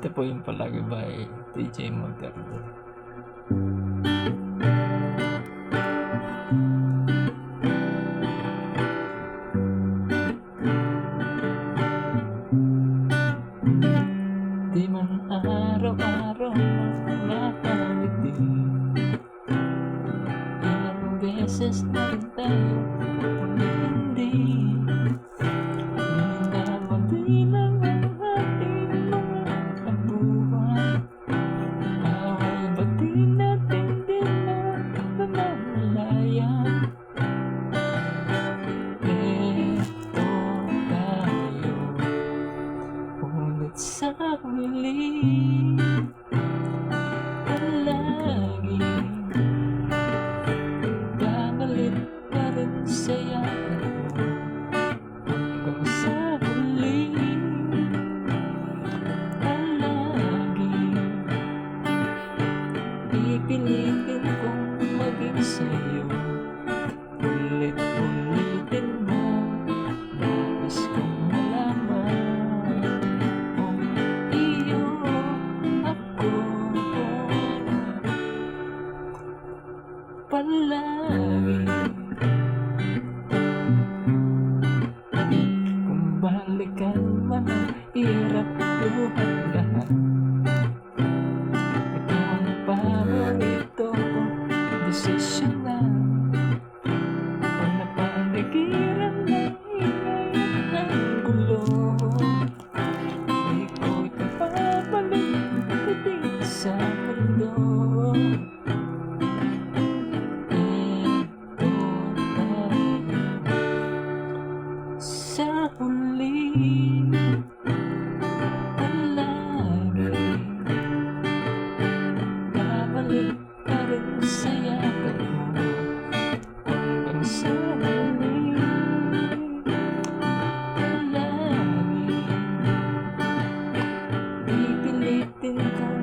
Ito po yung Palagi by DJ Magdardo. Di man araw-araw makakawiti, ilang beses na rin tayo hindi nakamati lang ang ating mga kabuhan. Away ba't di natin din namamalayan? Eto tayo ulit sa huli, palaging babalik pa rin sa yakap mo hanggang sa huli. Palaging pipilitin kong maging sa'yo, ulit-ulitin mo. Nais kong malaman kung iyo ako palagi. Kung balikan man ang hirap buhat lahat, ito ang paborito kong desisyon na. Pag napaligiran ng ingay at ng gulo, iko'y kapabalik dito sa mundo. Eto tayo sa huli, palaging babalik pa rin sa yakap mo hanggang sa huli. Palaging pipilitin ko